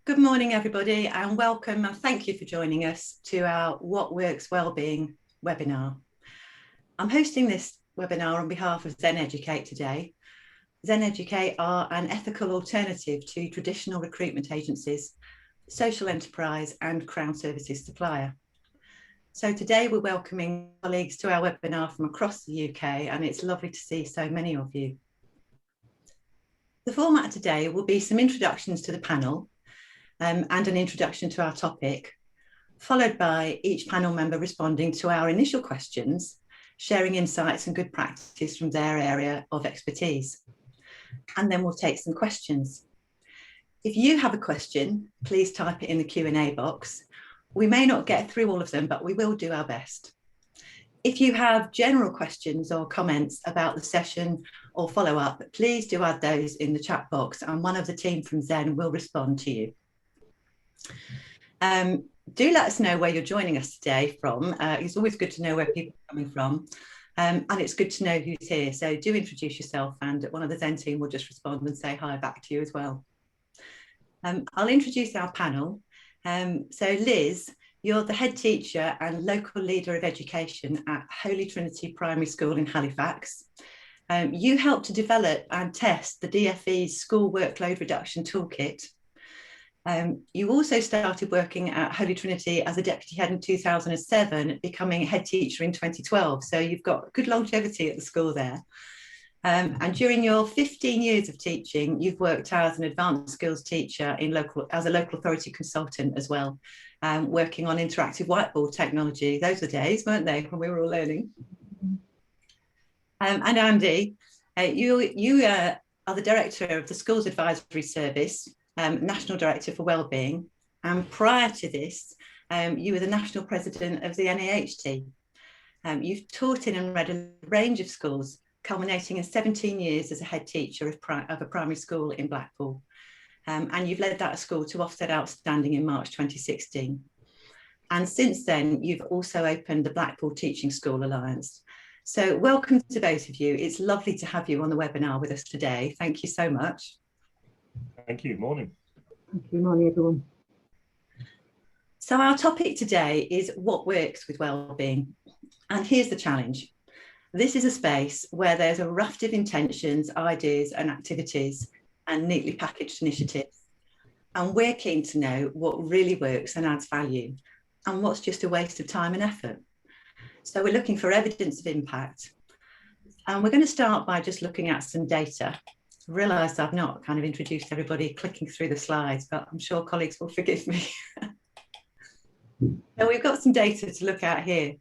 Good morning, everybody, and welcome and thank you for joining us to our What Works Wellbeing webinar. I'm hosting this webinar on behalf of Zen Educate today. Zen Educate are an ethical alternative to traditional recruitment agencies, social enterprise and Crown Services supplier. So today we're welcoming colleagues to our webinar from across the UK, and it's lovely to see so many of you. The format today will be some introductions to the panel, and an introduction to our topic, followed by each panel member responding to our initial questions, sharing insights and good practice from their area of expertise. And then we'll take some questions. If you have a question, please type it in the Q&A box. We may not get through all of them, but we will do our best. If you have general questions or comments about the session or follow up, please do add those in the chat box and one of the team from Zen will respond to you. Do let us know where you're joining us today from. It's always good to know where people are coming from, and it's good to know who's here. So do introduce yourself and one of the Zen team will just respond and say hi back to you as well. I'll introduce our panel. So Liz, you're the head teacher and local leader of education at Holy Trinity Primary School in Halifax. You helped to develop and test the DfE's school workload reduction toolkit. You also started working at Holy Trinity as a deputy head in 2007, becoming head teacher in 2012. So you've got good longevity at the school there. And during your 15 years of teaching, you've worked as an advanced skills teacher as a local authority consultant as well, working on interactive whiteboard technology. Those were days, weren't they, when we were all learning? And Andy, you are the director of the Schools Advisory Service, National Director for Wellbeing, and prior to this, you were the National President of the NAHT. You've taught in and read a range of schools, culminating in 17 years as a head teacher of a primary school in Blackpool. And you've led that school to Ofsted Outstanding in March 2016. And since then, you've also opened the Blackpool Teaching School Alliance. So welcome to both of you. It's lovely to have you on the webinar with us today. Thank you so much. Thank you. Morning. Thank you. Morning, everyone. So our topic today is what works with wellbeing. And here's the challenge. This is a space where there's a raft of intentions, ideas and activities and neatly packaged initiatives. And we're keen to know what really works and adds value and what's just a waste of time and effort. So we're looking for evidence of impact. And we're going to start by just looking at some data. I realise I've not kind of introduced everybody clicking through the slides, but I'm sure colleagues will forgive me. So we've got some data to look at here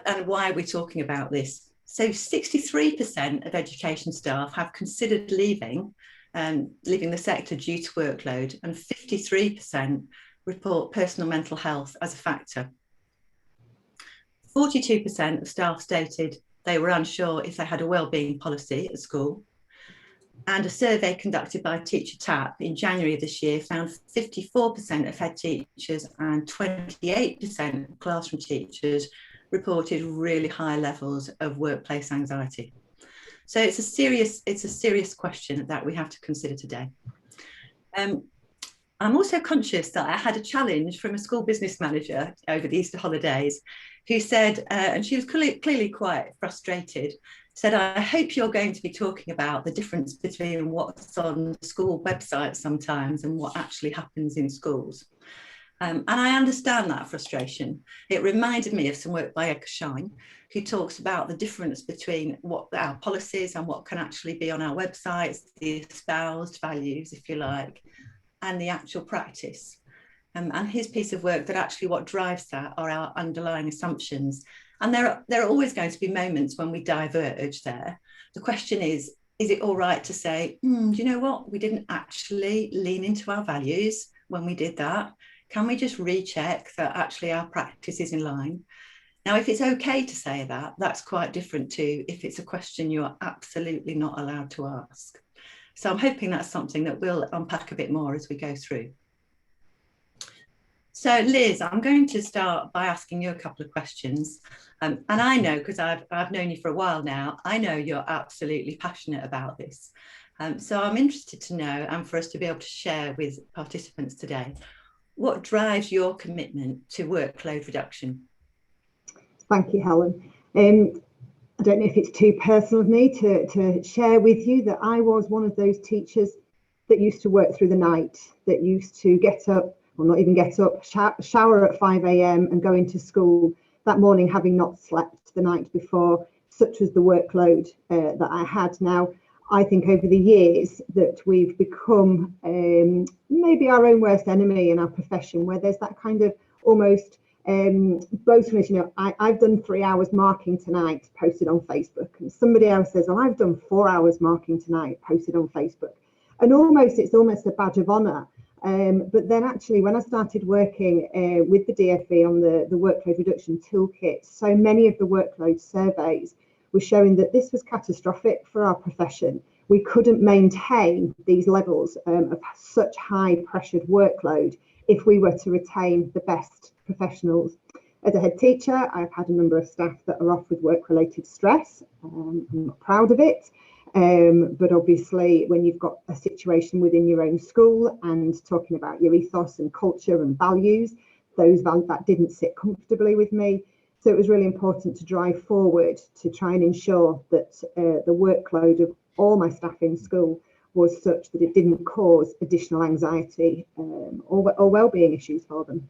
and why we're talking about this. So 63% of education staff have considered leaving the sector due to workload, and 53% report personal mental health as a factor. 42% of staff stated they were unsure if they had a wellbeing policy at school. And a survey conducted by Teacher Tap in January of this year found 54% of head teachers and 28% of classroom teachers reported really high levels of workplace anxiety. So it's a serious question that we have to consider today. I'm also conscious that I had a challenge from a school business manager over the Easter holidays who said, and she was clearly quite frustrated, said, I hope you're going to be talking about the difference between what's on school websites sometimes and what actually happens in schools. And I understand that frustration. It reminded me of some work by Ed Shine, who talks about the difference between what our policies and what can actually be on our websites, the espoused values, if you like, and the actual practice. And his piece of work that actually what drives that are our underlying assumptions. And there are always going to be moments when we diverge there. The question is it all right to say, do you know what? We didn't actually lean into our values when we did that. Can we just recheck that actually our practice is in line? Now, if it's okay to say that, that's quite different to if it's a question you are absolutely not allowed to ask. So I'm hoping that's something that we'll unpack a bit more as we go through. So Liz, I'm going to start by asking you a couple of questions. And I know, because I've known you for a while now, I know you're absolutely passionate about this. So I'm interested to know, and for us to be able to share with participants today, what drives your commitment to workload reduction? Thank you, Helen. I don't know if it's too personal of me to share with you that I was one of those teachers that used to work through the night, that used to get up, or not even get up, shower at 5 a.m. and go into school that morning having not slept the night before. Such was the workload that I had. Now, I think over the years that we've become maybe our own worst enemy in our profession, where there's that kind of almost boastfulness. I've done 3 hours marking tonight, posted on Facebook, and somebody else says, well, I've done 4 hours marking tonight, posted on Facebook. And it's almost a badge of honour. But then actually, when I started working with the DfE on the workload reduction toolkit, so many of the workload surveys were showing that this was catastrophic for our profession. We couldn't maintain these levels of such high pressured workload if we were to retain the best professionals. As a head teacher, I've had a number of staff that are off with work-related stress. I'm not proud of it. But obviously, when you've got a situation within your own school and talking about your ethos and culture and values, that didn't sit comfortably with me. So it was really important to drive forward to try and ensure that the workload of all my staff in school was such that it didn't cause additional anxiety or wellbeing issues for them.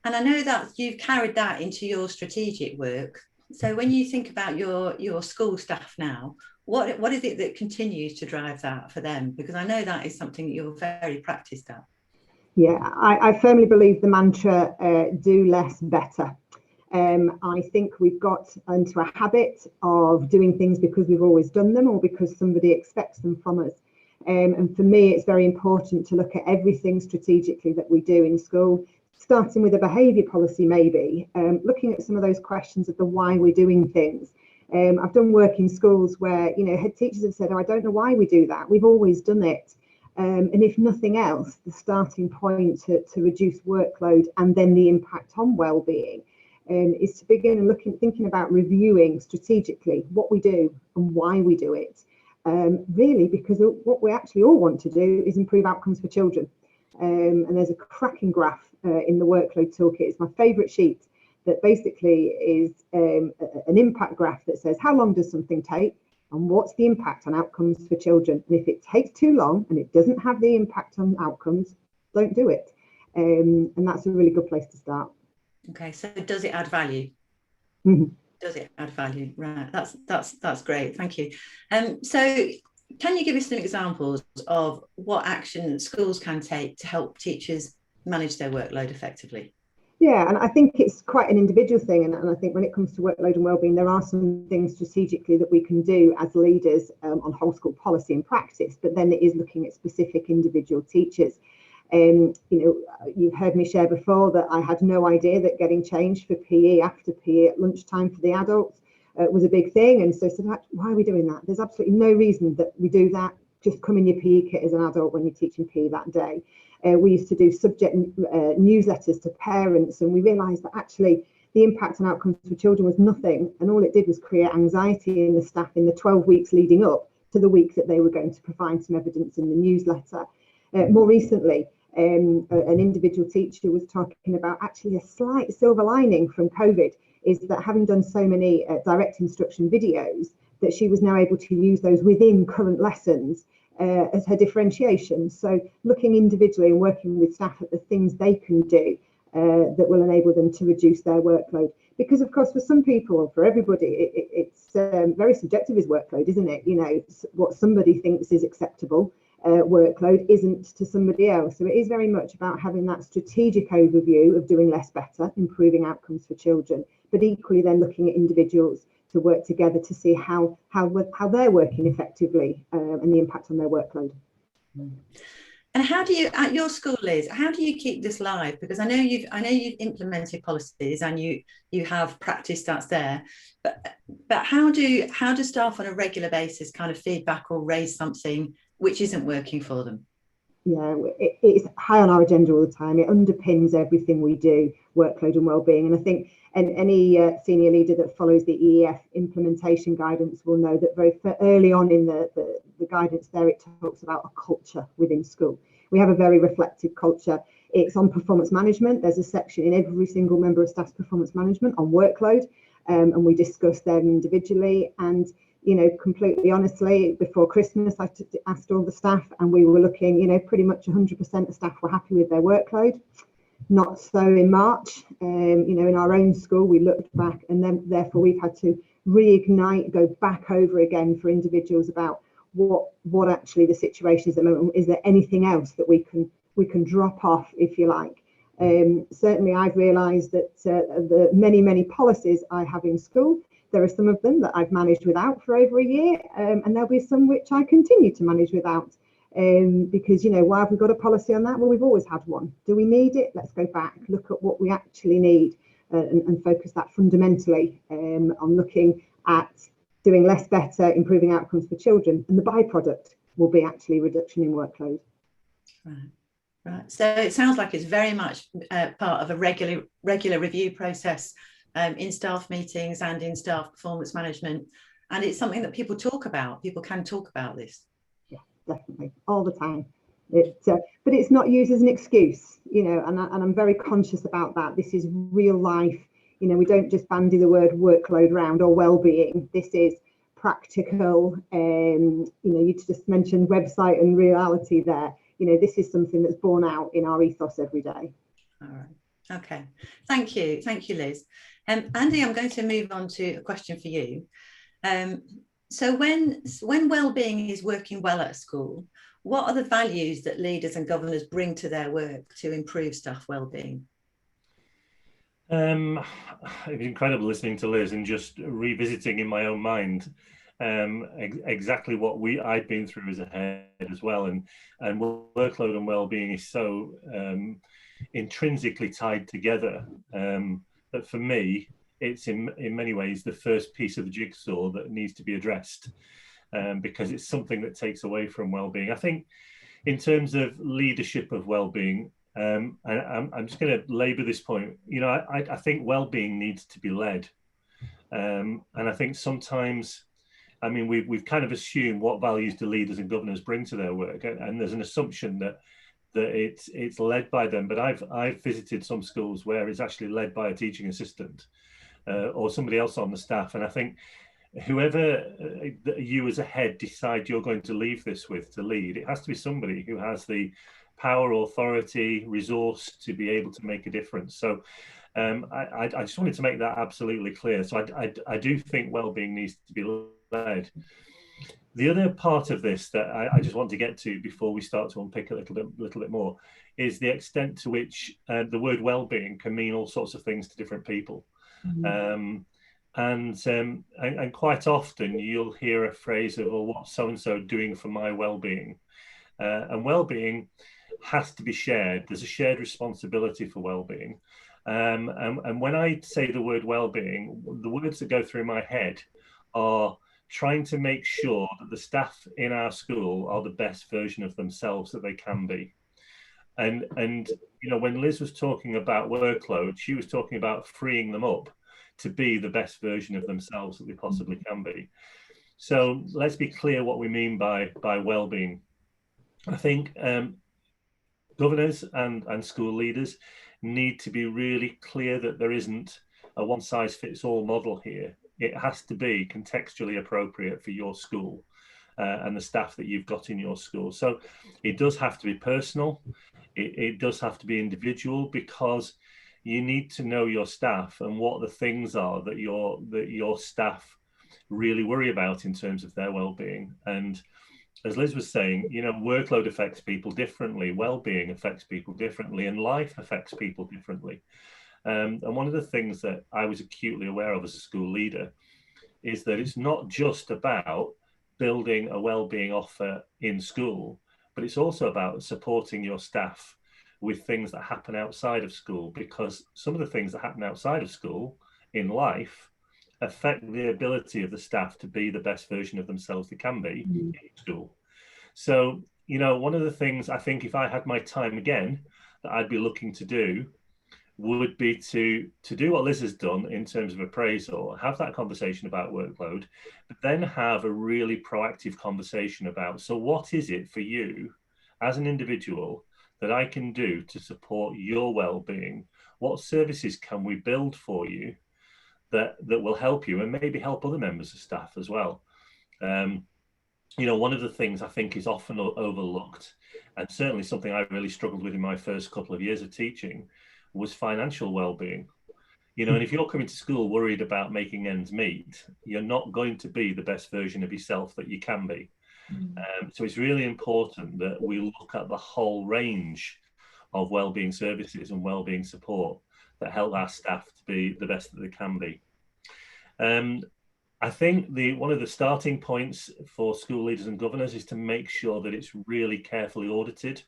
And I know that you've carried that into your strategic work. So when you think about your school staff now, what is it that continues to drive that for them? Because I know that is something that you're very practiced at. Yeah, I firmly believe the mantra, do less, better. I think we've got into a habit of doing things because we've always done them or because somebody expects them from us. And for me, it's very important to look at everything strategically that we do in school, starting with a behaviour policy, maybe, looking at some of those questions of the why we're doing things. I've done work in schools where, head teachers have said, oh, I don't know why we do that. We've always done it. And if nothing else, the starting point to reduce workload and then the impact on wellbeing is to begin thinking about reviewing strategically what we do and why we do it. Really, because what we actually all want to do is improve outcomes for children. And there's a cracking graph in the workload toolkit. It's my favourite sheet that basically is an impact graph that says how long does something take and what's the impact on outcomes for children. And if it takes too long and it doesn't have the impact on outcomes, don't do it. And that's a really good place to start. Okay, so does it add value? Mm-hmm. Does it add value? Right, that's great. Thank you. So can you give us some examples of what action schools can take to help teachers manage their workload effectively? Yeah, and I think it's quite an individual thing. And I think when it comes to workload and wellbeing, there are some things strategically that we can do as leaders on whole school policy and practice, but then it is looking at specific individual teachers. You've heard me share before that I had no idea that getting changed for PE after PE at lunchtime for the adults was a big thing. And so I said, why are we doing that? There's absolutely no reason that we do that. Just come in your PE kit as an adult when you're teaching PE that day. We used to do subject newsletters to parents, and we realised that actually the impact on outcomes for children was nothing, and all it did was create anxiety in the staff in the 12 weeks leading up to the week that they were going to provide some evidence in the newsletter. More recently, an individual teacher was talking about actually a slight silver lining from COVID is that having done so many direct instruction videos, that she was now able to use those within current lessons as her differentiation. So looking individually and working with staff at the things they can do that will enable them to reduce their workload. Because of course, for some people, for everybody, it's very subjective is workload, isn't it? What somebody thinks is acceptable workload isn't to somebody else. So it is very much about having that strategic overview of doing less better, improving outcomes for children, but equally then looking at individuals to work together to see how they're working effectively and the impact on their workload. And how do you, at your school, Liz, how do you keep this live? Because I know you've implemented policies and you have practice that's there, but how do staff on a regular basis kind of feedback or raise something which isn't working for them? Yeah, it's high on our agenda all the time. It underpins everything we do, workload and wellbeing. And I think any senior leader that follows the EEF implementation guidance will know that very early on in the guidance there, it talks about a culture within school. We have a very reflective culture. It's on performance management. There's a section in every single member of staff's performance management on workload, and we discuss them individually. And you know, completely honestly, before Christmas, I asked all the staff, and we were looking, you know, pretty much 100% of staff were happy with their workload. Not so in March. You know, in our own school, we looked back, and then therefore we've had to reignite, go back over again for individuals about what actually the situation is at the moment. Is there anything else that we can drop off, if you like? Certainly, I've realised that the many policies I have in school, there are some of them that I've managed without for over a year, and there'll be some which I continue to manage without, because, you know, why have we got a policy on that? Well, we've always had one. Do we need it? Let's go back, look at what we actually need, and focus that fundamentally on looking at doing less better, improving outcomes for children, and the byproduct will be actually reduction in workload. Right. So it sounds like it's very much part of a regular review process in staff meetings and in staff performance management, and it's something that people talk about. People can talk about this. Yeah, definitely, all the time. But it's not used as an excuse, you know, and I'm very conscious about that. This is real life. You know, we don't just bandy the word workload round or well-being. This is practical. You know, you just mentioned website and reality there. You know, this is something that's borne out in our ethos every day. All right. Okay. Thank you, Liz. Andy, I'm going to move on to a question for you. So when wellbeing is working well at a school, what are the values that leaders and governors bring to their work to improve staff wellbeing? It's incredible listening to Liz and just revisiting in my own mind exactly what I'd been through as a head as well, and workload and well-being is so intrinsically tied together that for me it's in many ways the first piece of the jigsaw that needs to be addressed, because it's something that takes away from well-being. I think in terms of leadership of well-being, and I'm just going to labour this point, you know, I think well-being needs to be led, and I think sometimes, I mean, we've kind of assumed what values do leaders and governors bring to their work, and there's an assumption that it's led by them. But I've visited some schools where it's actually led by a teaching assistant or somebody else on the staff, and I think whoever you as a head decide you're going to leave this with to lead, it has to be somebody who has the power, authority, resource to be able to make a difference. So I just wanted to make that absolutely clear. So I do think wellbeing needs to be led. The other part of this that I just want to get to before we start to unpick a little bit more is the extent to which the word wellbeing can mean all sorts of things to different people. Mm-hmm. And quite often you'll hear a phrase of, well, what's so-and-so doing for my well-being? And well-being has to be shared. There's a shared responsibility for well-being. And when I say the word well-being, the words that go through my head are trying to make sure that the staff in our school are the best version of themselves that they can be. And you know, when Liz was talking about workload, she was talking about freeing them up to be the best version of themselves that they possibly can be. So let's be clear what we mean by well-being. I think governors and school leaders need to be really clear that there isn't a one-size-fits-all model here. It has to be contextually appropriate for your school and the staff that you've got in your school. So it does have to be personal. It does have to be individual, because you need to know your staff and what the things are that your staff really worry about in terms of their well-being. And as Liz was saying, you know, workload affects people differently, well-being affects people differently, and life affects people differently. And one of the things that I was acutely aware of as a school leader is that it's not just about building a well-being offer in school, but it's also about supporting your staff with things that happen outside of school, because some of the things that happen outside of school in life affect the ability of the staff to be the best version of themselves they can be in school. So you know, one of the things I think if I had my time again that I'd be looking to do would be to do what Liz has done in terms of appraisal, have that conversation about workload, but then have a really proactive conversation about, so what is it for you as an individual that I can do to support your well-being? What services can we build for you that will help you and maybe help other members of staff as well? You know, one of the things I think is often overlooked, and certainly something I really struggled with in my first couple of years of teaching, was financial well-being. You know, and if you're coming to school worried about making ends meet, you're not going to be the best version of yourself that you can be. So it's really important that we look at the whole range of well-being services and well-being support that help our staff to be the best that they can be. I think one of the starting points for school leaders and governors is to make sure that it's really carefully audited.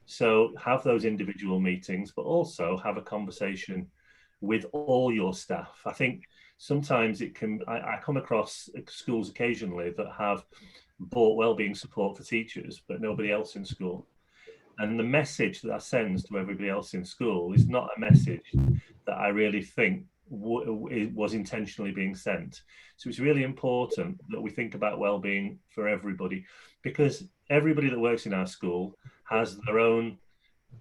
So have those individual meetings, but also have a conversation with all your staff. I think sometimes it can, I come across schools occasionally that have bought wellbeing support for teachers, but nobody else in school. And the message that sends to everybody else in school is not a message that I really think was intentionally being sent. So it's really important that we think about wellbeing for everybody, because everybody that works in our school has their own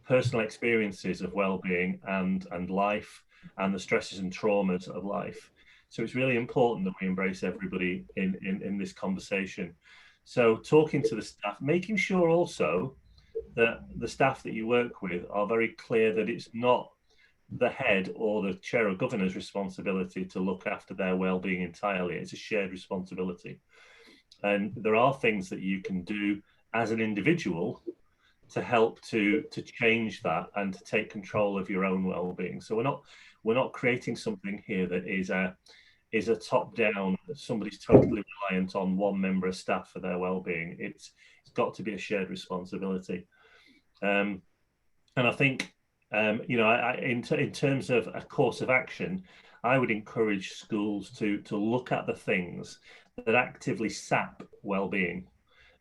personal experiences of well-being and life and the stresses and traumas of life. So it's really important that we embrace everybody in this conversation. So talking to the staff, making sure also that the staff that you work with are very clear that it's not the head or the chair or governor's responsibility to look after their well-being entirely. It's a shared responsibility. And there are things that you can do as an individual to help to change that and to take control of your own well-being. So we're not creating something here that is a top-down, somebody's totally reliant on one member of staff for their well-being. It's got to be a shared responsibility. And I think you know, in terms of a course of action, I would encourage schools to look at the things that actively sap well-being,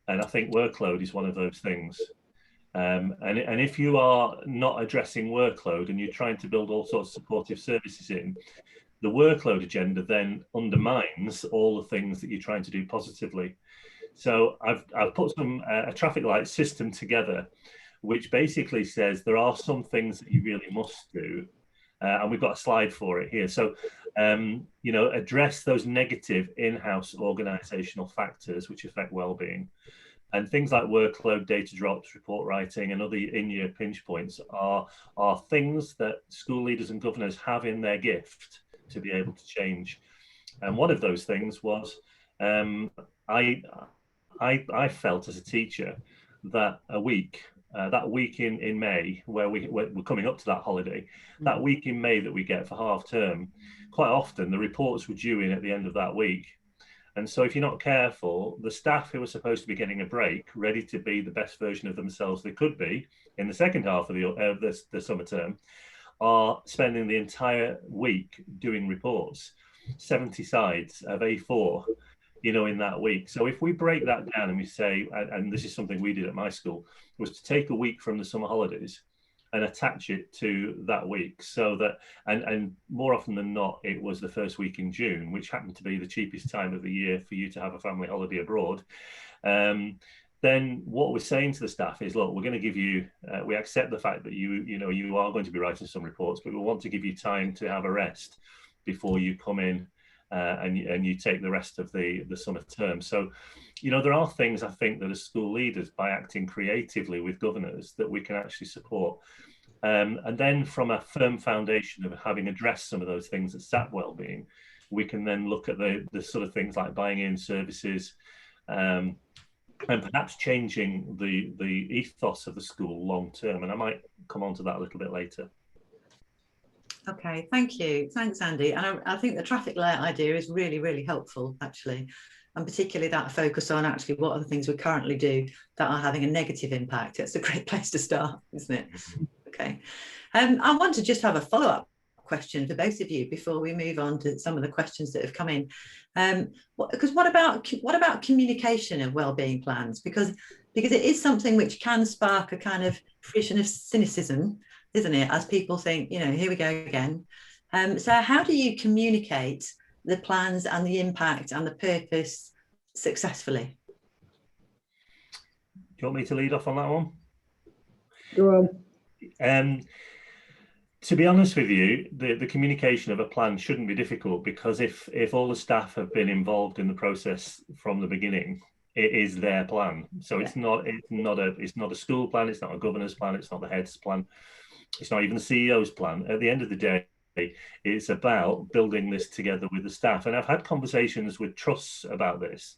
and I think workload is one of those things. And if you are not addressing workload and you're trying to build all sorts of supportive services in, the workload agenda then undermines all the things that you're trying to do positively. So I've put a traffic light system together, which basically says there are some things that you really must do. And we've got a slide for it here. So, you know, address those negative in-house organizational factors which affect well-being. And things like workload, data drops, report writing, and other in-year pinch points are things that school leaders and governors have in their gift to be able to change. And one of those things was, I felt as a teacher that that week in May, where we're coming up to that holiday, that week in May that we get for half term, quite often the reports were due in at the end of that week. And so if you're not careful, the staff who are supposed to be getting a break, ready to be the best version of themselves they could be in the second half of the summer term, are spending the entire week doing reports, 70 sides of A4, you know, in that week. So if we break that down and we say, and this is something we did at my school, was to take a week from the summer holidays and attach it to that week, so that, and more often than not, it was the first week in June, which happened to be the cheapest time of the year for you to have a family holiday abroad. Then what we're saying to the staff is, look, we're going to give you, we accept the fact that you are going to be writing some reports, but we want to give you time to have a rest before you come in and you take the rest of the summer term. So, you know, there are things I think that as school leaders, by acting creatively with governors, that we can actually support. And then from a firm foundation of having addressed some of those things that sap wellbeing, we can then look at the sort of things like buying in services, and perhaps changing the ethos of the school long term. And I might come on to that a little bit later. Okay, thank you. Thanks, Andy. And I think the traffic light idea is really, really helpful, actually. And particularly that focus on actually what are the things we currently do that are having a negative impact. It's a great place to start, isn't it? Okay. I want to just have a follow-up question for both of you before we move on to some of the questions that have come in. Because what about communication of wellbeing plans? Because it is something which can spark a kind of friction of cynicism, isn't it? As people think, you know, here we go again. So how do you communicate the plans and the impact and the purpose successfully? Do you want me to lead off on that one? Go on. To be honest with you, the communication of a plan shouldn't be difficult, because if all the staff have been involved in the process from the beginning, it is their plan. So it's not a school plan, it's not a governor's plan, it's not the head's plan, it's not even the CEO's plan. At the end of the day, it's about building this together with the staff. And I've had conversations with trusts about this,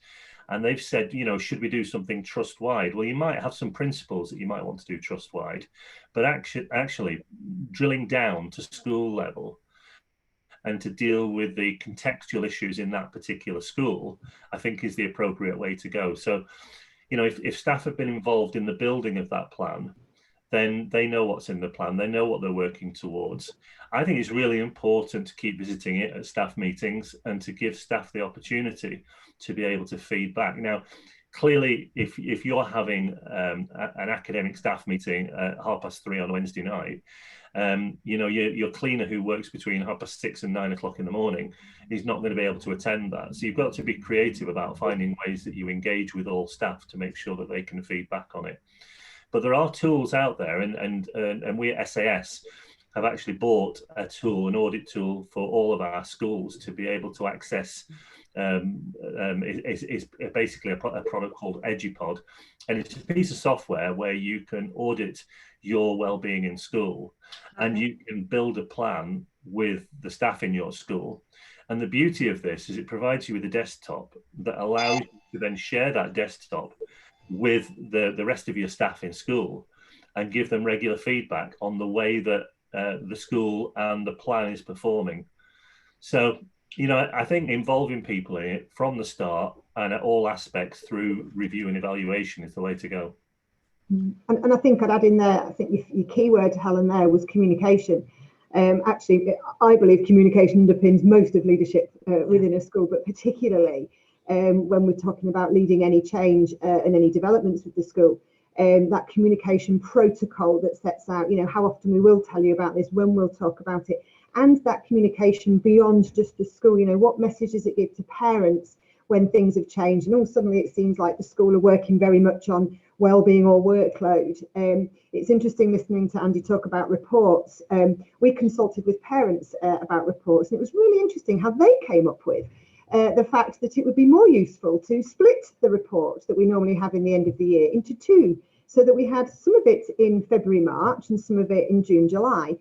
and they've said, you know, should we do something trust-wide? Well, you might have some principles that you might want to do trust-wide, but actually drilling down to school level and to deal with the contextual issues in that particular school, I think is the appropriate way to go. So, you know, if staff have been involved in the building of that plan, then they know what's in the plan, they know what they're working towards. I think it's really important to keep visiting it at staff meetings and to give staff the opportunity to be able to feed back. Now, clearly, if you're having an academic staff meeting at 3:30 on a Wednesday night, you know, your cleaner who works between 6:30 and 9 o'clock in the morning is not going to be able to attend that. So you've got to be creative about finding ways that you engage with all staff to make sure that they can feed back on it. But there are tools out there, and we at SAS have actually bought a tool, an audit tool for all of our schools to be able to access. It's basically a product called EduPod, and it's a piece of software where you can audit your well-being in school, and you can build a plan with the staff in your school. And the beauty of this is it provides you with a desktop that allows you to then share that desktop with the rest of your staff in school and give them regular feedback on the way that the school and the plan is performing. So, you know, I think involving people in it from the start and at all aspects through review and evaluation is the way to go. And I think I'd add in there, I think your key word, Helen, there was communication. Actually, I believe communication underpins most of leadership within a school, but particularly when we're talking about leading any change and any developments with the school. That communication protocol that sets out, you know, how often we will tell you about this, when we'll talk about it, and that communication beyond just the school. You know, what message does it give to parents when things have changed, and all suddenly it seems like the school are working very much on wellbeing or workload. It's interesting listening to Andy talk about reports. We consulted with parents about reports, and it was really interesting how they came up with the fact that it would be more useful to split the report that we normally have in the end of the year into two, so that we had some of it in February, March, and some of it in June, July.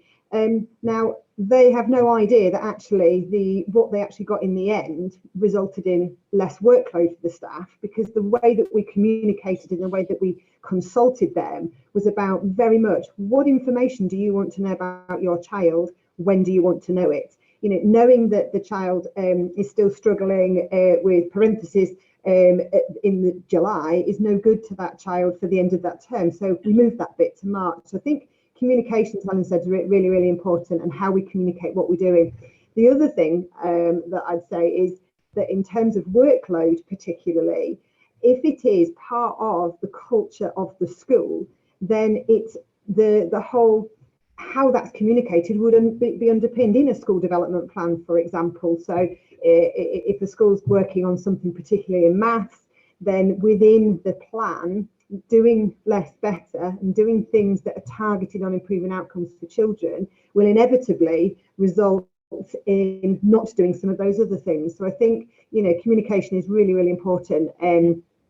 Now, they have no idea that actually what they actually got in the end resulted in less workload for the staff, because the way that we communicated and the way that we consulted them was about very much, what information do you want to know about your child? When do you want to know it? You know, knowing that the child is still struggling with parentheses in July is no good to that child for the end of that term. So we moved that bit to March. So I think communication, as Helen said, is really, really important, and how we communicate what we're doing. The other thing that I'd say is that in terms of workload particularly, if it is part of the culture of the school, then it's the whole how that's communicated would be underpinned in a school development plan, for example. So if the school's working on something particularly in maths, then within the plan, doing less better and doing things that are targeted on improving outcomes for children will inevitably result in not doing some of those other things. So I think, you know, communication is really, really important,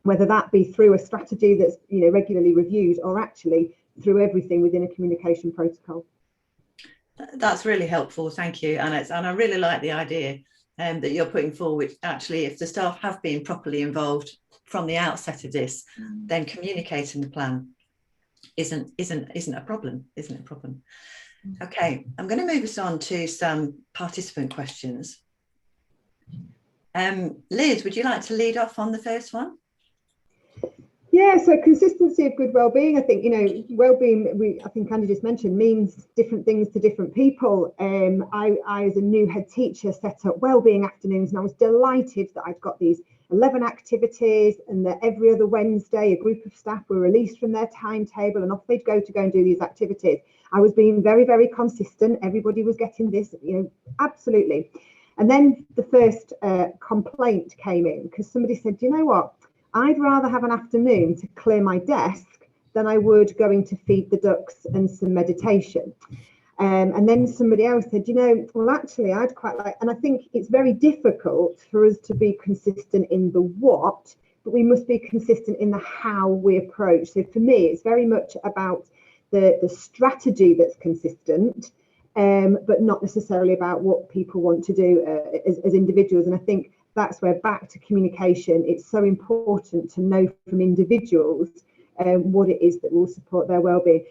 whether that be through a strategy that's, you know, regularly reviewed, or actually through everything within a communication protocol. That's really helpful, thank you, and I really like the idea that you're putting forward. Actually, if the staff have been properly involved from the outset of this, then communicating the plan isn't a problem, Okay, I'm going to move us on to some participant questions. Liz, would you like to lead off on the first one? Yeah, Yeah, so consistency of good well-being. I think, you know, well-being, I think Andy just mentioned, means different things to different people. I, as a new head teacher, set up well-being afternoons, and I was delighted that I'd got these 11 activities, and that every other Wednesday a group of staff were released from their timetable and off they'd go and do these activities. I was being very, very consistent. Everybody was getting this, you know, absolutely. And then the first complaint came in, because somebody said, you know what? I'd rather have an afternoon to clear my desk than I would going to feed the ducks and some meditation. And then somebody else said, you know, well, actually, I'd quite like, and I think it's very difficult for us to be consistent in the what, but we must be consistent in the how we approach. So for me, it's very much about the strategy that's consistent, but not necessarily about what people want to do as individuals. And I think that's where, back to communication, it's so important to know from individuals what it is that will support their well-being.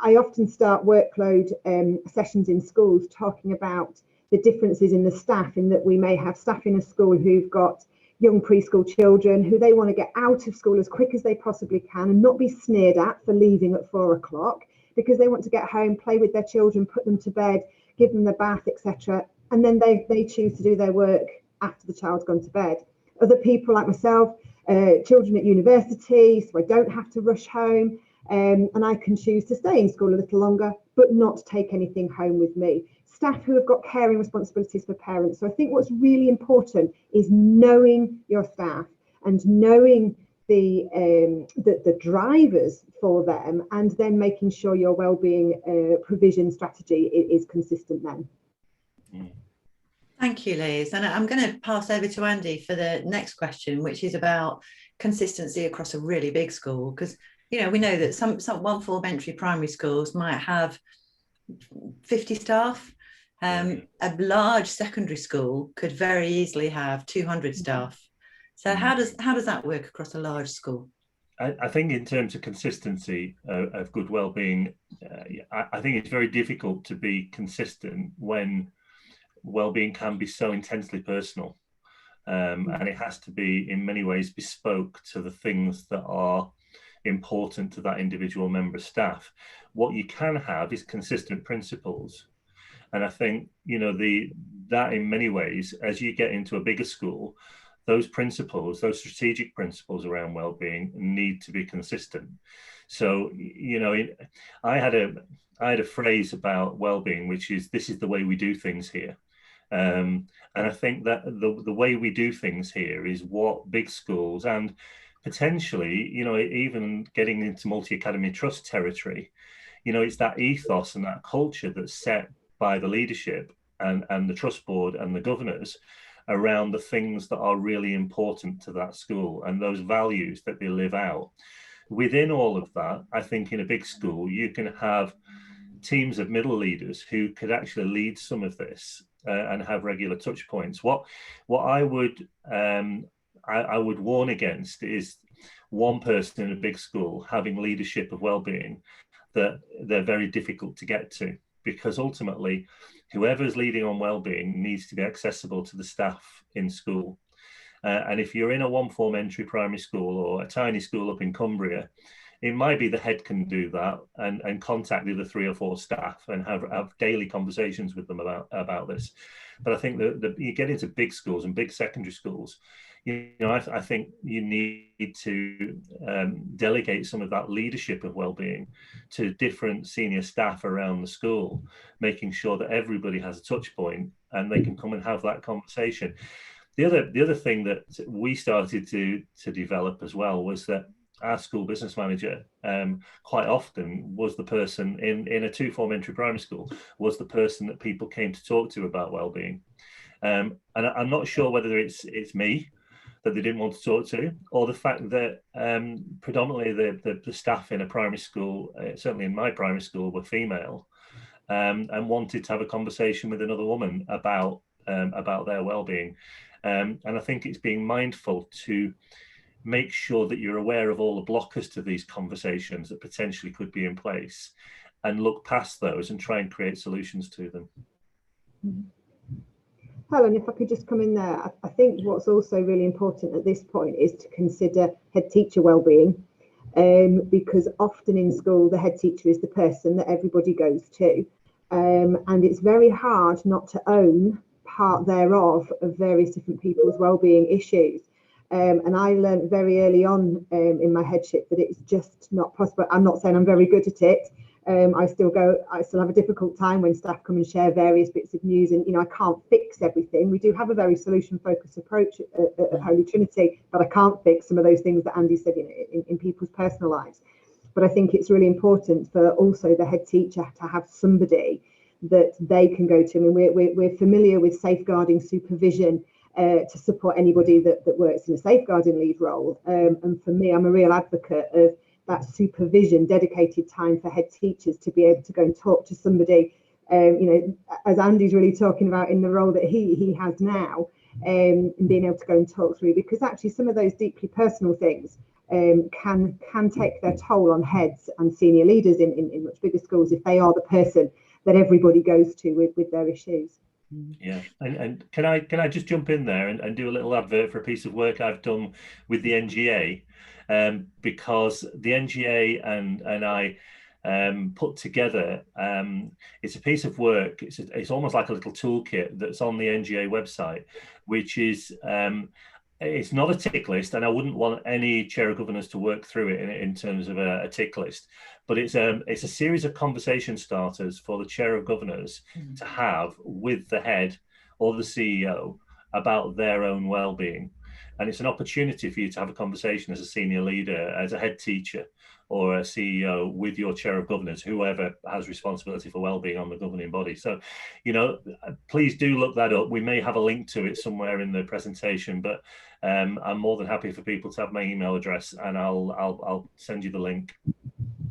I often start workload sessions in schools talking about the differences in the staff, in that we may have staff in a school who've got young preschool children who they want to get out of school as quick as they possibly can and not be sneered at for leaving at 4 o'clock, because they want to get home, play with their children, put them to bed, give them the bath, etc. And then they choose to do their work after the child's gone to bed. Other people like myself, children at university, so I don't have to rush home, and I can choose to stay in school a little longer, but not take anything home with me. Staff who have got caring responsibilities for parents. So I think what's really important is knowing your staff and knowing the drivers for them, and then making sure your wellbeing provision strategy is consistent then. Thank you, Liz. And I'm going to pass over to Andy for the next question, which is about consistency across a really big school. Because, you know, we know that some one form entry primary schools might have 50 staff. A large secondary school could very easily have 200 staff. So how does that work across a large school? I think in terms of consistency of good well-being, I think it's very difficult to be consistent when well-being can be so intensely personal, and it has to be in many ways bespoke to the things that are important to that individual member of staff. What you can have is consistent principles, and I think, you know, that in many ways, as you get into a bigger school, those principles, those strategic principles around well-being need to be consistent. So, you know, I had a phrase about well-being, which is, this is the way we do things here. And I think that the way we do things here is what big schools, and potentially, you know, even getting into multi-academy trust territory, you know, it's that ethos and that culture that's set by the leadership and the trust board and the governors around the things that are really important to that school and those values that they live out. Within all of that, I think in a big school, you can have teams of middle leaders who could actually lead some of this and have regular touch points. What I would warn against is one person in a big school having leadership of well-being that they're very difficult to get to, because ultimately whoever's leading on well-being needs to be accessible to the staff in school. And if you're in a one form entry primary school or a tiny school up in Cumbria, it might be the head can do that and contact the other 3 or 4 staff and have daily conversations with them about this. But I think that you get into big schools and big secondary schools, you know, I think you need to delegate some of that leadership of well-being to different senior staff around the school, making sure that everybody has a touch point and they can come and have that conversation. The other thing that we started to develop as well was that our school business manager quite often was the person in a 2 form entry primary school, was the person that people came to talk to about well-being. And I'm not sure whether it's me that they didn't want to talk to, or the fact that predominantly the staff in a primary school, certainly in my primary school, were female, and wanted to have a conversation with another woman about their well-being. And I think it's being mindful to make sure that you're aware of all the blockers to these conversations that potentially could be in place, and look past those and try and create solutions to them. Helen, if I could just come in there, I think what's also really important at this point is to consider head teacher wellbeing. because often in school the head teacher is the person that everybody goes to, and it's very hard not to own part thereof of various different people's wellbeing issues. And I learned very early on in my headship that it's just not possible. I'm not saying I'm very good at it. I still have a difficult time when staff come and share various bits of news, and I can't fix everything. We do have a very solution focused approach at Holy Trinity, but I can't fix some of those things that Andy said in people's personal lives. But I think it's really important for also the head teacher to have somebody that they can go to. I mean, we're familiar with safeguarding supervision to support anybody that works in a safeguarding lead role. And for me, I'm a real advocate of that supervision, dedicated time for head teachers to be able to go and talk to somebody, as Andy's really talking about in the role that he has now, and being able to go and talk through, because actually some of those deeply personal things can take their toll on heads and senior leaders in much bigger schools if they are the person that everybody goes to with their issues. Yeah, and can I just jump in there and do a little advert for a piece of work I've done with the NGA, because the NGA and I put together, it's a piece of work, it's almost like a little toolkit that's on the NGA website, which is it's not a tick list, and I wouldn't want any chair of governors to work through it in terms of a tick list, but it's a series of conversation starters for the chair of governors to have with the head or the CEO about their own well-being. And it's an opportunity for you to have a conversation as a senior leader, as a head teacher or a CEO with your chair of governors, whoever has responsibility for well-being on the governing body. So, please do look that up. We may have a link to it somewhere in the presentation, but I'm more than happy for people to have my email address, and I'll send you the link.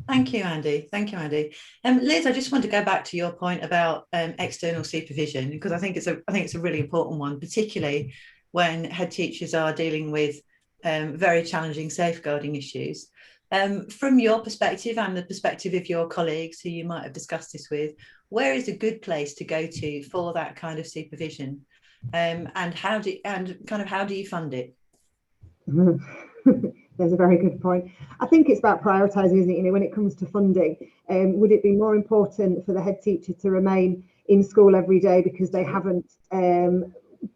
Thank you, Andy. Thank you, Andy. Liz, I just want to go back to your point about external supervision, because I think it's a really important one, particularly when head teachers are dealing with very challenging safeguarding issues. From your perspective and the perspective of your colleagues who you might have discussed this with, where is a good place to go to for that kind of supervision, and how do you fund it? There's a very good point. I think it's about prioritising, isn't it? When it comes to funding, would it be more important for the head teacher to remain in school every day because they haven't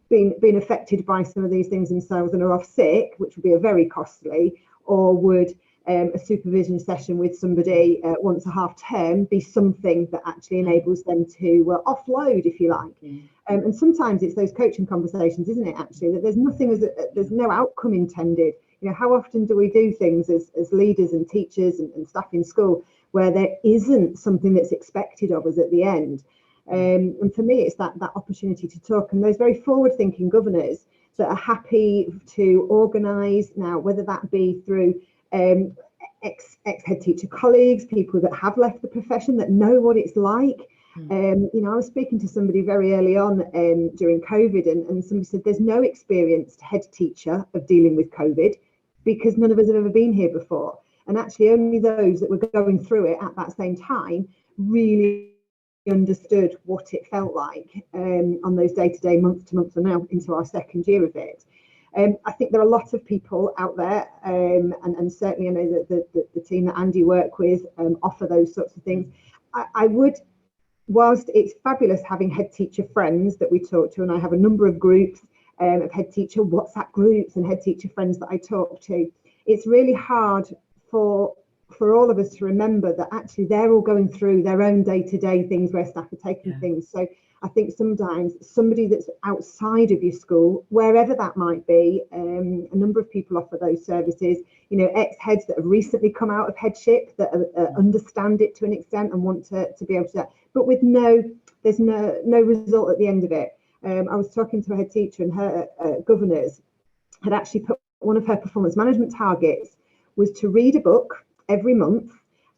been affected by some of these things themselves and are off sick, which would be a very costly, or would a supervision session with somebody once a half term be something that actually enables them to offload, if you like? And sometimes it's those coaching conversations, isn't it, actually, that there's no outcome intended. How often do we do things as leaders and teachers and staff in school where there isn't something that's expected of us at the end? And for me, it's that opportunity to talk, and those very forward-thinking governors that are happy to organise now, whether that be through ex-head teacher colleagues, people that have left the profession that know what it's like. I was speaking to somebody very early on during COVID, and somebody said there's no experienced head teacher of dealing with COVID because none of us have ever been here before. And actually only those that were going through it at that same time really understood what it felt like on those day-to-day, month-to-month, and now into our second year of it. I think there are a lot of people out there, and certainly I know that the team that Andy work with offer those sorts of things. I would, whilst it's fabulous having head teacher friends that we talk to, and I have a number of groups of head teacher WhatsApp groups and head teacher friends that I talk to, it's really hard for all of us to remember that actually they're all going through their own day-to-day things where staff are taking things. So I think sometimes somebody that's outside of your school, wherever that might be, a number of people offer those services, ex-heads that have recently come out of headship that understand it to an extent and want to be able to do that, but with there's no result at the end of it. I was talking to a head teacher, and her governors had actually put one of her performance management targets was to read a book every month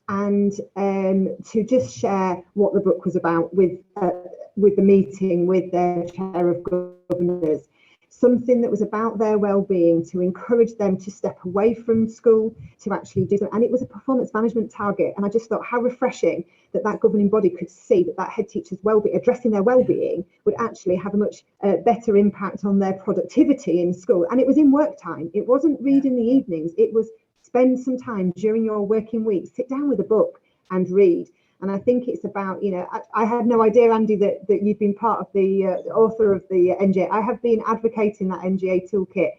and to just share what the book was about with the meeting with their chair of governors, something that was about their well-being, to encourage them to step away from school, to actually do something. And it was a performance management target, and I just thought how refreshing that governing body could see that head teacher's well-being, addressing their well-being, would actually have a much better impact on their productivity in school. And it was in work time, it wasn't read in the evenings, it was spend some time during your working week, sit down with a book and read. And I think it's about, I had no idea, Andy, that you've been part of the author of the NGA. I have been advocating that NGA toolkit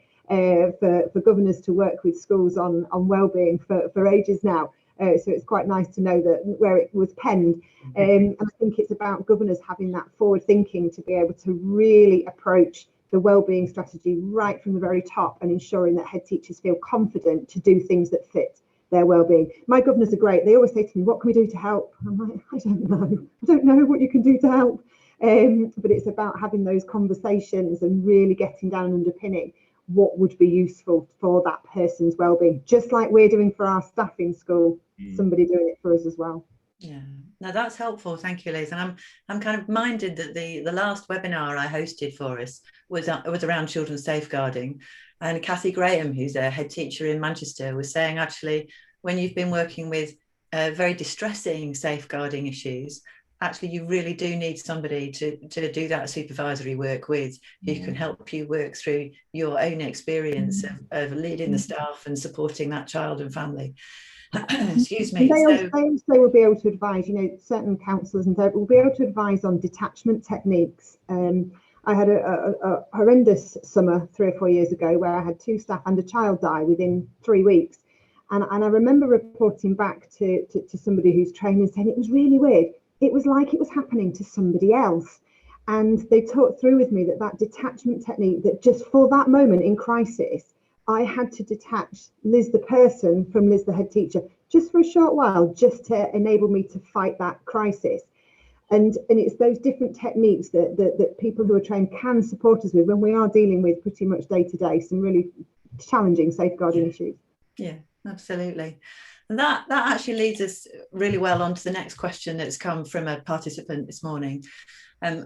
for governors to work with schools on wellbeing for ages now. So it's quite nice to know that where it was penned. And I think it's about governors having that forward thinking to be able to really approach the wellbeing strategy right from the very top, and ensuring that head teachers feel confident to do things that fit their wellbeing. My governors are great. They always say to me, what can we do to help? I'm like, I don't know what you can do to help. But it's about having those conversations and really getting down and underpinning what would be useful for that person's wellbeing, just like we're doing for our staff in school, somebody doing it for us as well. Yeah, no, that's helpful. Thank you, Liz. And I'm kind of minded that the last webinar I hosted for us was around children's safeguarding. And Kathy Graham, who's a head teacher in Manchester, was saying, actually, when you've been working with very distressing safeguarding issues, actually you really do need somebody to do that supervisory work with, who can help you work through your own experience of leading the staff and supporting that child and family. Excuse me. They also will be able to advise, certain counsellors and will be able to advise on detachment techniques. I had a horrendous summer 3 or 4 years ago where I had 2 staff and a child die within 3 weeks. And I remember reporting back to somebody who's trained and saying it was really weird. It was like it was happening to somebody else. And they talked through with me that detachment technique, that just for that moment in crisis, I had to detach Liz the person from Liz the head teacher, just for a short while, just to enable me to fight that crisis. And it's those different techniques that people who are trained can support us with when we are dealing with pretty much day to day some really challenging safeguarding issues. Yeah, absolutely. And that actually leads us really well on to the next question that's come from a participant this morning,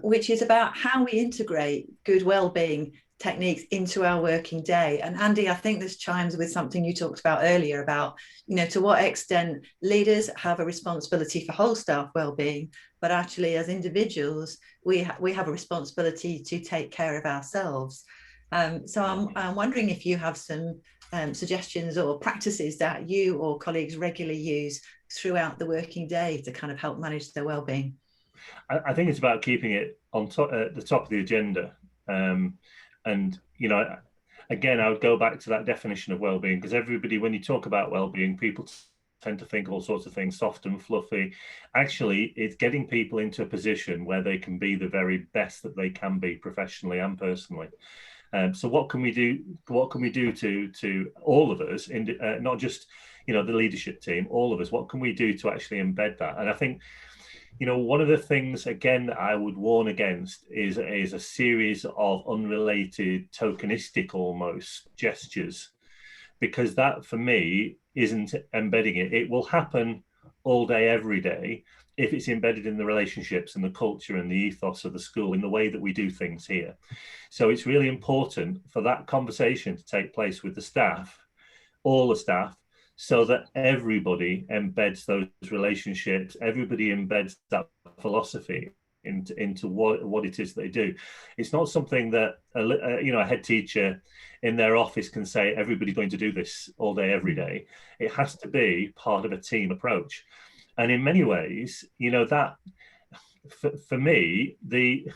which is about how we integrate good wellbeing techniques into our working day. And Andy, I think this chimes with something you talked about earlier about, to what extent leaders have a responsibility for whole staff wellbeing, but actually as individuals, we have a responsibility to take care of ourselves. So I'm wondering if you have some suggestions or practices that you or colleagues regularly use throughout the working day to kind of help manage their wellbeing. I think it's about keeping it on top, at the top of the agenda. And, again, I would go back to that definition of well-being, because everybody, when you talk about well-being, people tend to think all sorts of things, soft and fluffy. Actually, it's getting people into a position where they can be the very best that they can be professionally and personally. So what can we do? What can we do to all of us, not just, the leadership team, all of us? What can we do to actually embed that? And I think, one of the things, again, that I would warn against is a series of unrelated, tokenistic almost gestures, because that, for me, isn't embedding it. It will happen all day, every day, if it's embedded in the relationships and the culture and the ethos of the school, in the way that we do things here. So it's really important for that conversation to take place with the staff, all the staff, so that everybody embeds those relationships, everybody embeds that philosophy into what it is they do. It's not something that a head teacher in their office can say, everybody's going to do this all day, every day. It has to be part of a team approach. And in many ways, that for me, the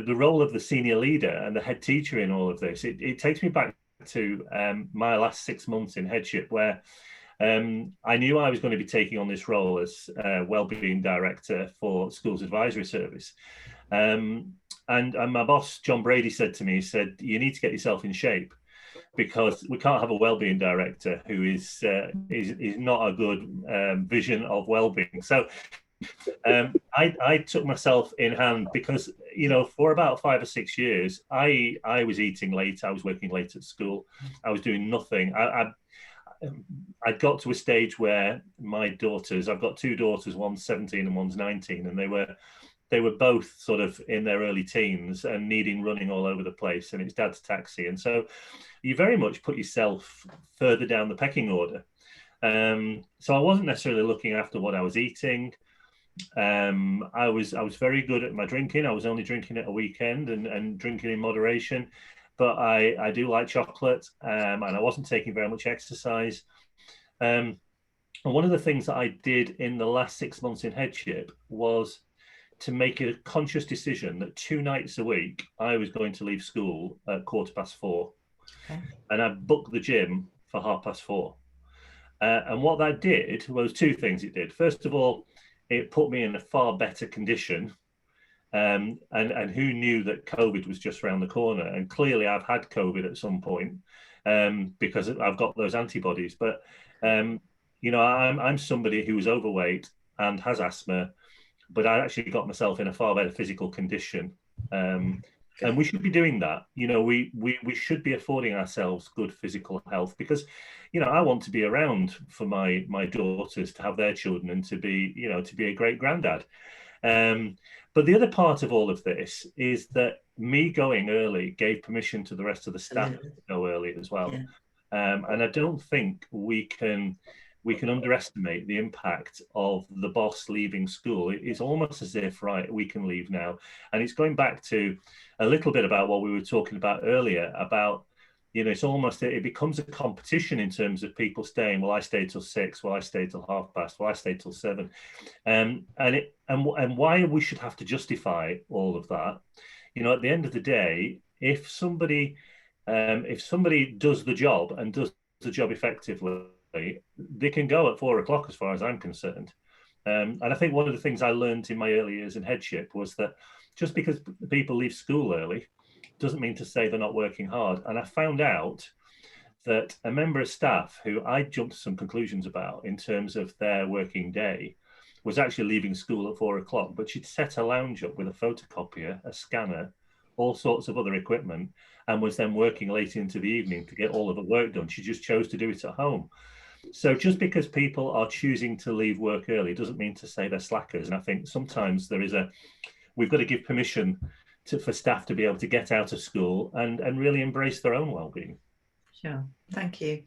role of the senior leader and the head teacher in all of this, it takes me back to my last 6 months in headship, where I knew I was going to be taking on this role as Wellbeing Director for Schools Advisory Service. And my boss, John Brady, said to me, he said, you need to get yourself in shape, because we can't have a wellbeing director who is not a good vision of wellbeing. So I took myself in hand, because for about 5 or 6 years I was eating late, I was working late at school, I was doing nothing. I'd got to a stage where my daughters, I've got 2 daughters, one's 17 and one's 19, and they were both sort of in their early teens and needing running all over the place, and it's dad's taxi. And so you very much put yourself further down the pecking order. So I wasn't necessarily looking after what I was eating. I was very good at my drinking. I was only drinking at a weekend and drinking in moderation. but I do like chocolate, and I wasn't taking very much exercise. And one of the things that I did in the last 6 months in headship was to make a conscious decision that 2 nights a week I was going to leave school at 4:15, and I booked the gym for 4:30. And what that did was 2 things it did. First of all, it put me in a far better condition. And who knew that COVID was just around the corner? And clearly I've had COVID at some point because I've got those antibodies. But, you know, I'm somebody who is overweight and has asthma, but I actually got myself in a far better physical condition. And we should be doing that. You know, we should be affording ourselves good physical health, because, you know, I want to be around for my daughters to have their children and to be, you know, to be a great granddad. But the other part of all of this is that me going early gave permission to the rest of the staff to go early as well. And I don't think we can underestimate the impact of the boss leaving school. It's almost as if, right, we can leave now. And it's going back to a little bit about what we were talking about earlier about, you know, it's almost, it becomes a competition in terms of people staying. Well, I stay till 6. Well, I stay till 5:30. Well, I stay till 7. And why we should have to justify all of that. You know, at the end of the day, if somebody does the job and does the job effectively, they can go at 4 o'clock as far as I'm concerned. And I think one of the things I learned in my early years in headship was that just because people leave school early doesn't mean to say they're not working hard. And I found out that a member of staff who I jumped to some conclusions about in terms of their working day was actually leaving school at 4 o'clock, but she'd set a lounge up with a photocopier, a scanner, all sorts of other equipment, and was then working late into the evening to get all of the work done. She just chose to do it at home. So just because people are choosing to leave work early doesn't mean to say they're slackers. And I think sometimes we've got to give permission for staff to be able to get out of school and really embrace their own well-being. Sure, thank you.